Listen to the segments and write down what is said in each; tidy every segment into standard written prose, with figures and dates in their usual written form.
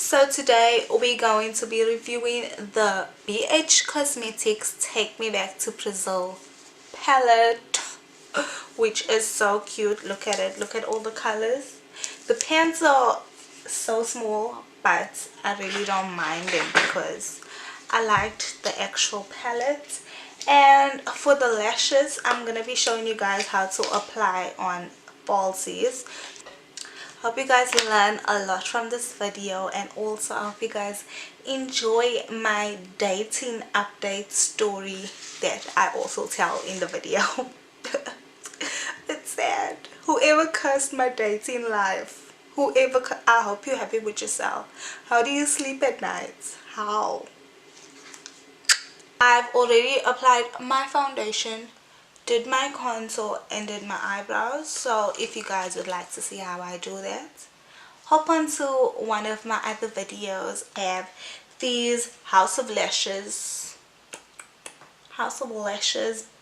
So today we're going to be reviewing the BH Cosmetics Take Me Back to Brazil palette, which is so cute. Look at it, look at all the colors. The pants are so small, but I really don't mind them because I liked the actual palette. And for the lashes, I'm gonna be showing you guys how to apply on falsies. Hope you guys learn a lot from this video, and also I hope you guys enjoy my dating update story that I also tell in the video. It's sad. Whoever cursed my dating life, I hope you're happy with yourself. How do you sleep at night? How? I've already applied my foundation, did my contour, and did my eyebrows. So if you guys would like to see how I do that, hop onto one of my other videos. I have these House of Lashes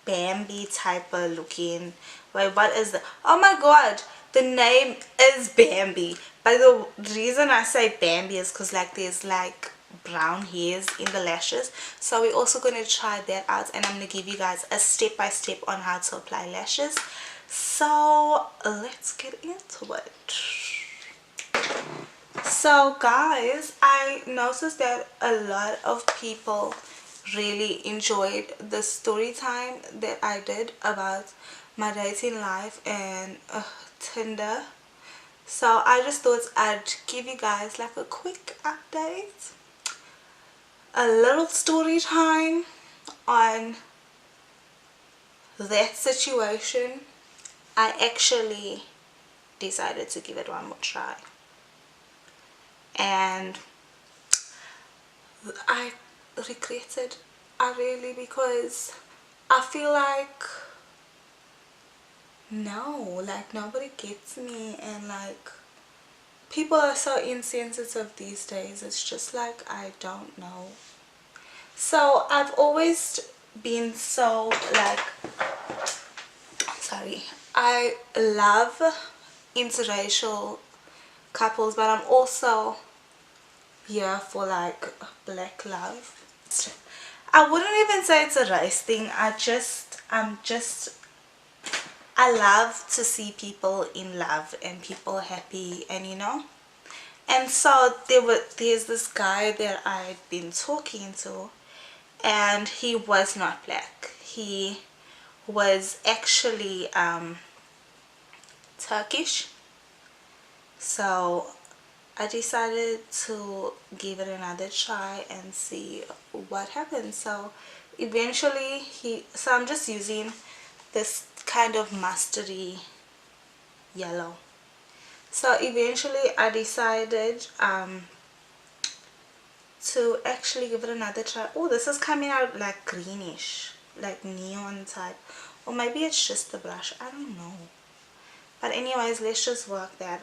Bambi type of looking. Wait, what is the, oh my god, the name is Bambi, but the reason I say Bambi is because like there's like brown hairs in the lashes. So we're also going to try that out, and I'm going to give you guys a step-by-step on how to apply lashes. So let's get into it. So guys, I noticed that a lot of people really enjoyed the story time that I did about my dating life and Tinder. So I just thought I'd give you guys like a quick update, a little story time on that situation. I actually decided to give it one more try, and I regretted, because I feel like nobody gets me, and like people are so insensitive these days. It's just like, I don't know. So I've always been so like, sorry, I love interracial couples, but I'm also here for like black love. I wouldn't even say it's a race thing. I love to see people in love and people happy, and you know. And so there's this guy that I'd been talking to, and he was not black. He was actually Turkish. So I decided to give it another try and see what happens. So eventually so I'm just using this kind of mustardy yellow. So eventually I decided to actually give it another try. Oh, this is coming out like greenish, like neon type, or maybe it's just the brush, I don't know. But anyways, let's just work that,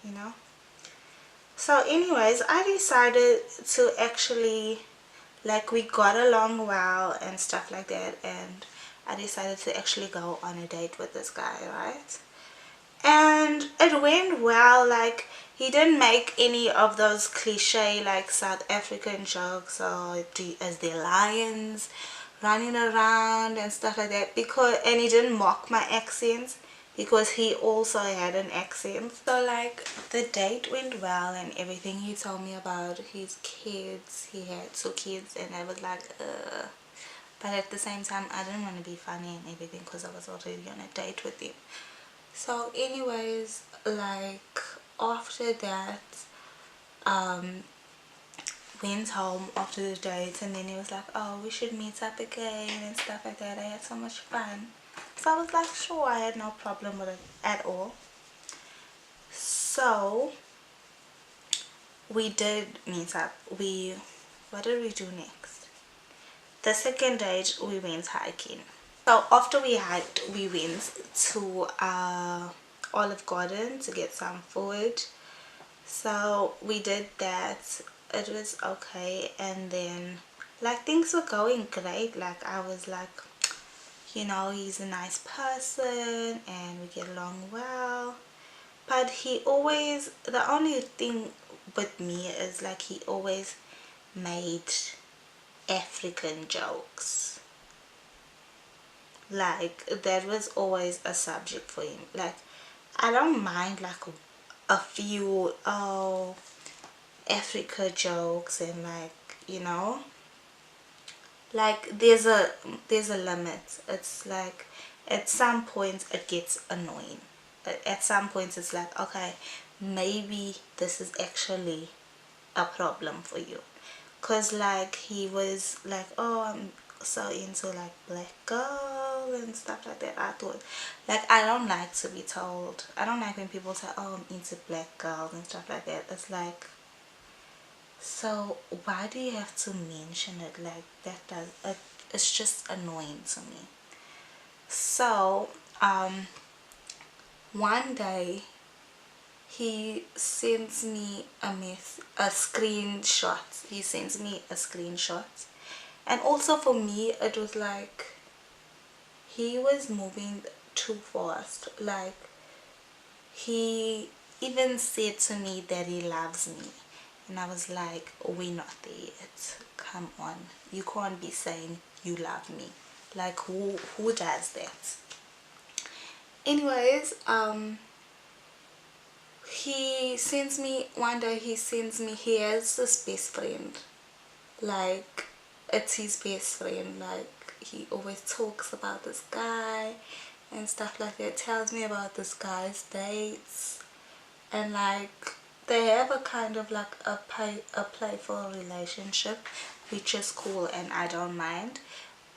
you know. So anyways, I decided to actually, like, we got along well and stuff like that, and I decided to actually go on a date with this guy, right? And it went well. Like, he didn't make any of those cliche like South African jokes, or as their lions running around and stuff like that, and he didn't mock my accents, because he also had an accent. So like, the date went well and everything. He told me about his kids. He had 2 kids, and I was like, but at the same time I didn't want to be funny and everything, because I was already on a date with him. So anyways, like, after that, went home after the date, and then he was like, oh, we should meet up again and stuff like that. I had so much fun. So I was like, sure, I had no problem with it at all. So we did meet up. What did we do next? The second date, we went hiking. So after we hiked, we went to Olive Garden to get some food. So we did that. It was okay, and then like things were going great. Like, I was like, you know, he's a nice person and we get along well. But the only thing with me is like he always made African jokes. Like that was always a subject for him. Like I don't mind like a few Africa jokes, and like, you know, like there's a limit. It's like at some point it gets annoying. At some points it's like, okay, maybe this is actually a problem for you. Cause like he was like, oh, I'm so into like black girl and stuff like that. I thought, like, I don't like to be told. I don't like when people say, oh, I'm into black girls and stuff like that. It's like, so why do you have to mention it like that? It's just annoying to me. So one day he sends me a screenshot. He sends me a screenshot, and also for me it was like he was moving too fast. Like he even said to me that he loves me, and I was like, we're not there yet. Come on, you can't be saying you love me. Like who does that? Anyways, he sends me one day, he has this best friend, like it's his best friend. Like he always talks about this guy and stuff like that, tells me about this guy's dates, and like they have a kind of like a playful relationship, which is cool and I don't mind.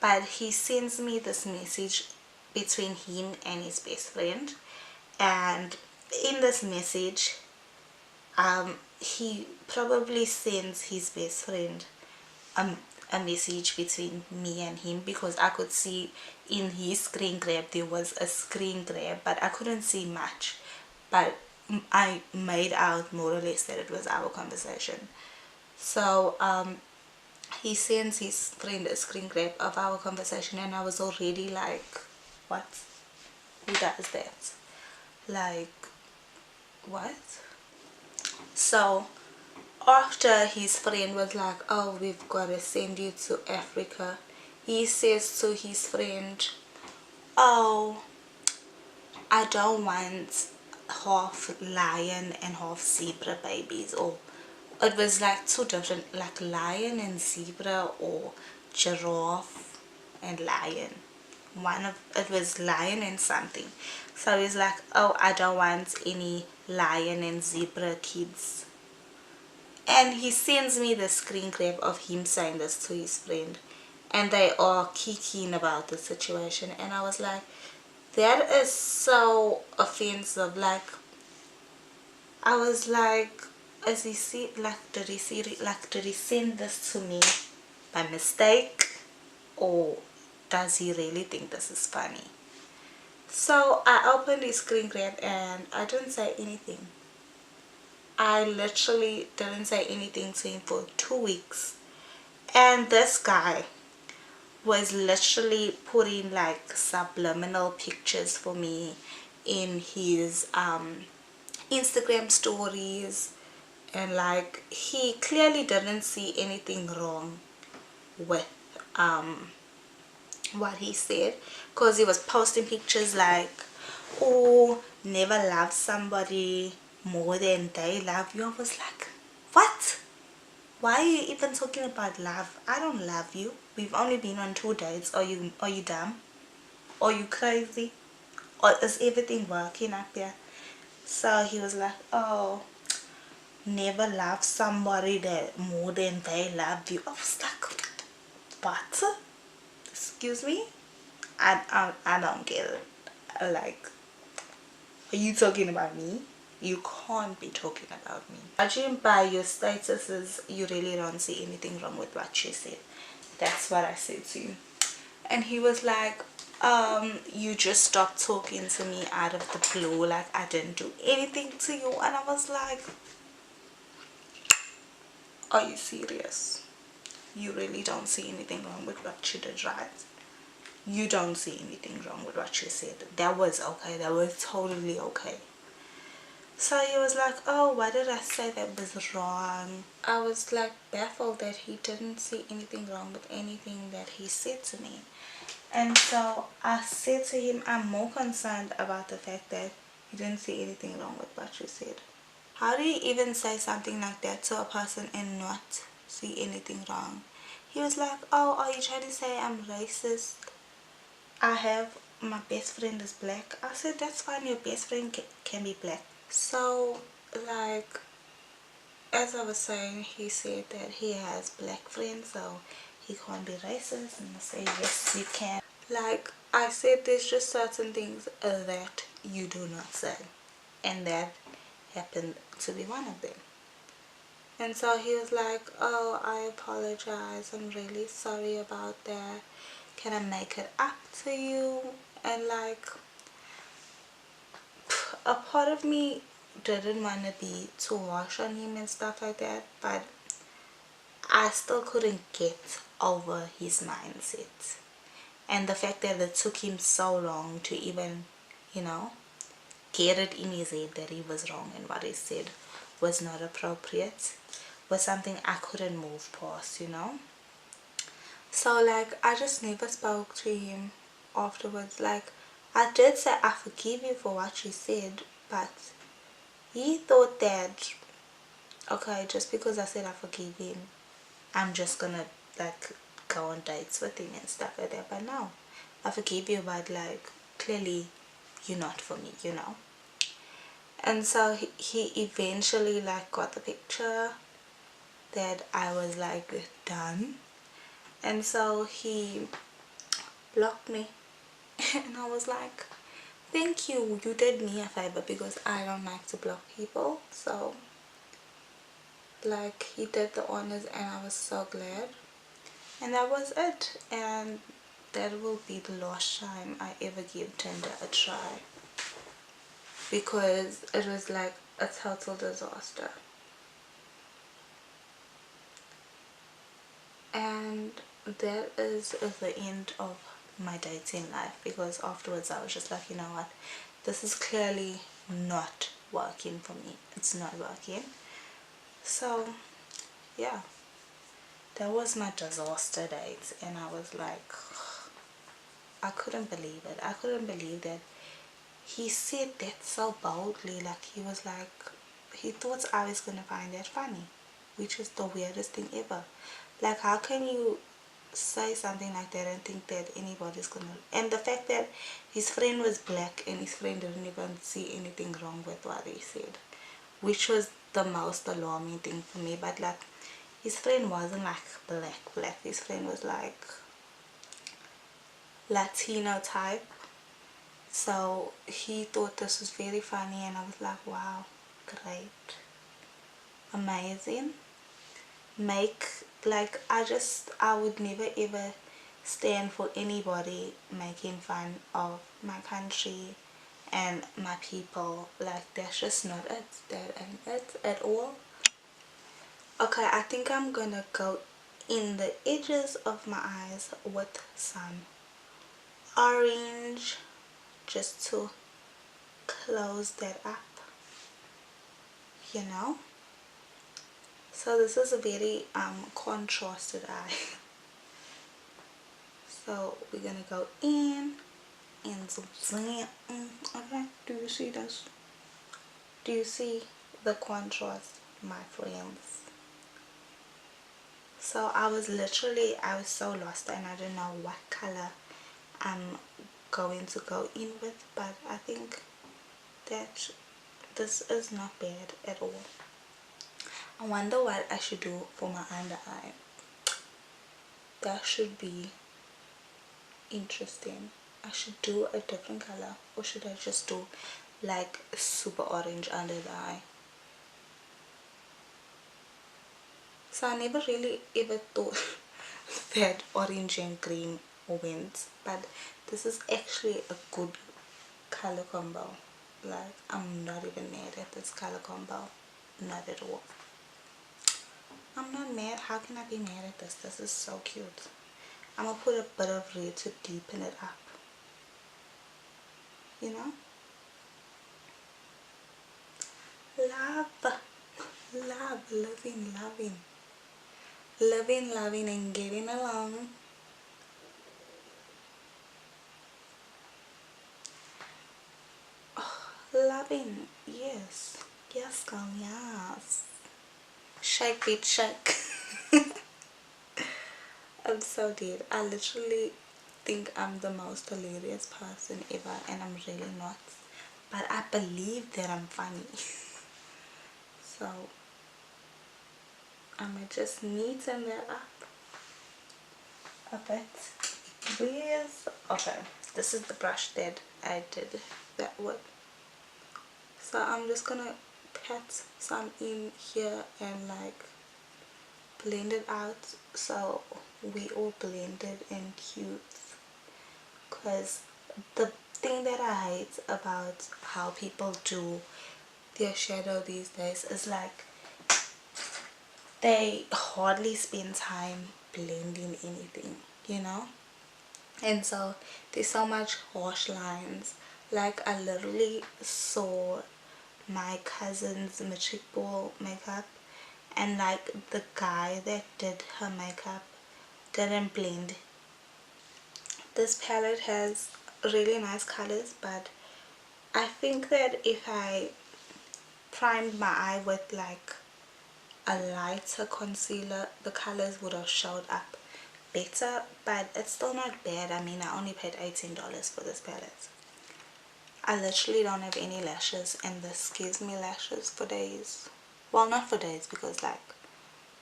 But he sends me this message between him and his best friend, and in this message he probably sends his best friend a message between me and him, because I could see in his screen grab there was a screen grab, but I couldn't see much, but I made out more or less that it was our conversation. So he sends his friend a screen grab of our conversation, and I was already like, what? Who does that? Like, what? So after his friend was like, oh, we've got to send you to Africa, he says to his friend, oh, I don't want half lion and half zebra babies. Or it was like two different, like lion and zebra, or giraffe and lion. One of it was lion and something. So he's like, oh, I don't want any lion and zebra kids. And he sends me the screen grab of him saying this to his friend, and they are kicking about the situation. And I was like, that is so offensive. Like I was like, is he see, like did he send this to me by mistake, or does he really think this is funny? So I opened his screen grab and I didn't say anything. I literally didn't say anything to him for 2 weeks, and this guy was literally putting like subliminal pictures for me in his Instagram stories, and like he clearly didn't see anything wrong with what he said, because he was posting pictures like, oh, never love somebody more than they love you. I was like, what? Why are you even talking about love? I don't love you. We've only been on 2 dates. Are you dumb? Are you crazy? Or is everything working up here? So he was like, oh, never love somebody that more than they loved you. I was like, what? Excuse me? I don't get it. Like, are you talking about me? You can't be talking about me. Judging by your statuses, you really don't see anything wrong with what you said. That's what I said to you. And he was like, you just stopped talking to me out of the blue, like I didn't do anything to you. And I was like, are you serious? You really don't see anything wrong with what you did, right? You don't see anything wrong with what you said. That was okay. That was totally okay. So he was like, oh, what did I say that was wrong? I was like baffled that he didn't see anything wrong with anything that he said to me. And so I said to him, I'm more concerned about the fact that you didn't see anything wrong with what you said. How do you even say something like that to a person and not see anything wrong? He was like, oh, are you trying to say I'm racist? I have, my best friend is black. I said, that's fine, your best friend can be black. So, like, as I was saying, he said that he has black friends, so he can't be racist. And I said, yes, you can. Like I said, there's just certain things that you do not say. And that happened to be one of them. And so he was like, oh, I apologize. I'm really sorry about that. Can I make it up to you? And like, a part of me didn't want to be too harsh on him and stuff like that, but I still couldn't get over his mindset and the fact that it took him so long to even, you know, get it in his head that he was wrong and what he said was not appropriate was something I couldn't move past, you know. So like I just never spoke to him afterwards. Like I did say I forgive you for what you said, but he thought that, okay, just because I said I forgive him, I'm just gonna like go on dates with him and stuff like that. But no, I forgive you, but like clearly you're not for me, you know. And so he eventually like got the picture that I was like done, and so he blocked me. And I was like, thank you, you did me a favor, because I don't like to block people. So like he did the honors and I was so glad. And that was it. And that will be the last time I ever give Tinder a try, because it was like a total disaster. And that is the end of my dating life, because afterwards I was just like, you know what, this is clearly not working for me. It's not working. So yeah, that was my disaster date. And I was like, I couldn't believe it. I couldn't believe that he said that so boldly. Like he was like, he thought I was gonna find that funny, which is the weirdest thing ever. Like how can you say something like that and think that anybody's gonna, and the fact that his friend was black and his friend didn't even see anything wrong with what he said, which was the most alarming thing for me. But like his friend wasn't like black, his friend was like Latino type. So he thought this was very funny, and I was like, wow, great, amazing. Make, like I would never ever stand for anybody making fun of my country and my people. Like that's just not it. That ain't it at all. Okay, I think I'm gonna go in the edges of my eyes with some orange just to close that up, you know. So this is a very contrasted eye. So we're gonna go in and zoom. Okay, do you see this? Do you see the contrast, my friends? So I was so lost and I didn't know what color I'm going to go in with, but I think that this is not bad at all. I wonder what I should do for my under eye. That should be interesting. I should do a different color, or should I just do like super orange under the eye? So I never really ever thought that orange and green went, but this is actually a good color combo. Like I'm not even mad at this color combo, not at all. I'm not mad. How can I be mad at this? This is so cute. I'm gonna put a bit of red to deepen it up, you know. loving and getting along. Loving, yes, yes girl, yes. Shake bitch shake. I'm so dead. I literally think I'm the most hilarious person ever, and I'm really not, but I believe that I'm funny. So I might just neaten that up a bit. Please. Okay, this is the brush that I did that with, so I'm just gonna pat some in here and like blend it out so we all blended and cute. Because the thing that I hate about how people do their shadow these days is like they hardly spend time blending anything, you know. And so there's so much harsh lines. Like I literally saw my cousin's matric ball makeup, and like the guy that did her makeup didn't blend. This palette has really nice colors, but I think that if I primed my eye with like a lighter concealer, the colors would have showed up better, but it's still not bad. I mean, I only paid $18 for this palette. I literally don't have any lashes, and this gives me lashes for days. Well, not for days, because like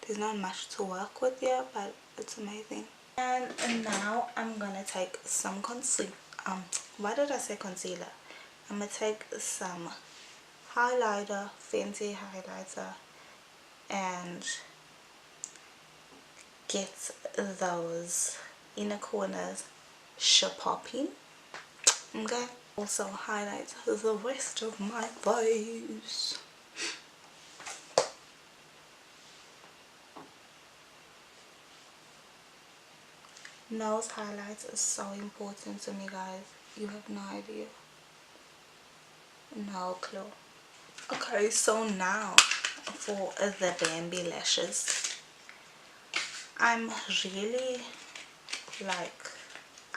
there's not much to work with here, but it's amazing. And now I'm gonna take some concealer. Why did I say concealer? I'm gonna take some highlighter, Fenty highlighter, and get those inner corners popping. Okay, also highlight the rest of my face. Nose highlights is so important to me, guys. You have no idea. No clue. Okay, so now for the Bambi lashes. I'm really like,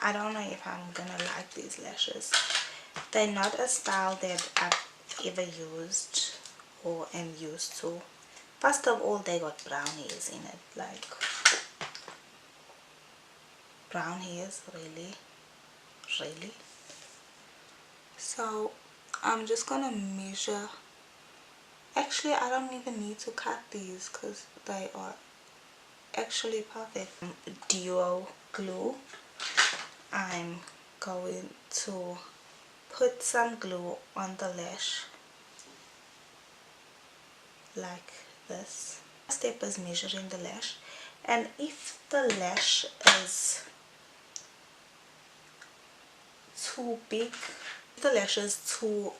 I don't know if I'm gonna like these lashes. They're not a style that I've ever used or am used to. First of all, they got brown hairs in it. Like, brown hairs, really? Really? So I'm just gonna measure. Actually, I don't even need to cut these because they are actually perfect. Duo glue. I'm going to put some glue on the lash like this. First step is measuring the lash, and if the lash is too big, if the lash is too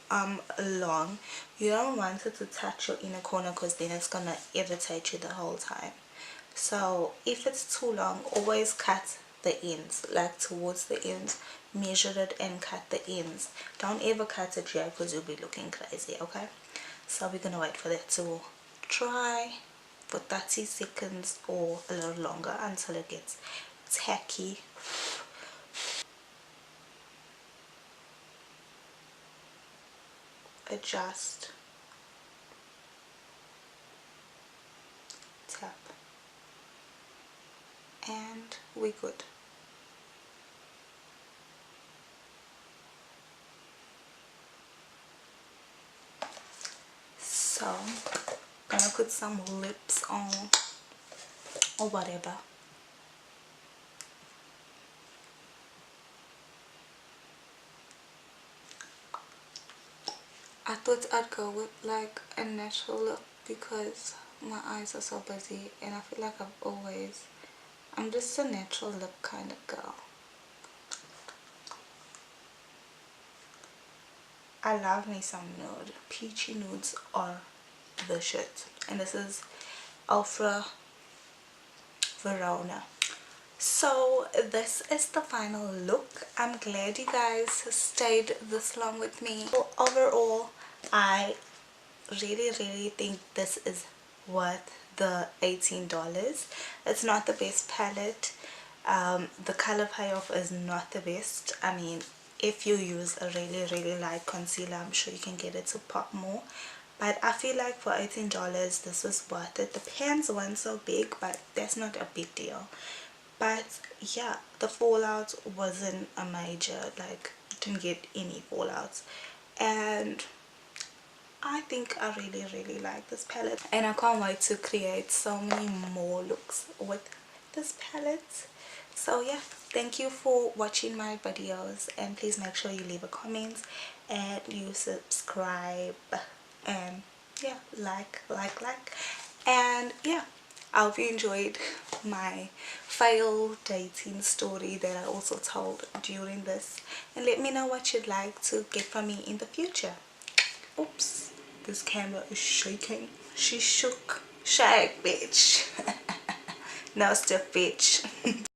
long, you don't want it to touch your inner corner, because then it's gonna irritate you the whole time. So if it's too long, always cut the ends, like towards the ends. Measure it and cut the ends. Don't ever cut it here because you'll be looking crazy. Okay, so we're gonna wait for that to dry for 30 seconds or a little longer until it gets tacky. Adjust, tap, and we're good. So I'm gonna put some lips on or whatever. I thought I'd go with like a natural look because my eyes are so busy, and I feel like I'm just a natural look kind of girl. I love me some nude. Peachy nudes are the shit. And this is Alpha Verona. So this is the final look. I'm glad you guys stayed this long with me. Overall, I really think this is worth the $18. It's not the best palette. The color payoff is not the best. I mean, if you use a really light concealer, I'm sure you can get it to pop more, but I feel like for $18 this was worth it. The pans weren't so big, but that's not a big deal. But yeah, the fallout wasn't a major, like didn't get any fallouts, and I think I really like this palette, and I can't wait to create so many more looks with this palette. So yeah, thank you for watching my videos, and please make sure you leave a comment and you subscribe, and yeah, like, and yeah, I hope you enjoyed my fail dating story that I also told during this, and let me know what you'd like to get from me in the future. Oops, this camera is shaking. She shook. Shake, bitch. No, still bitch.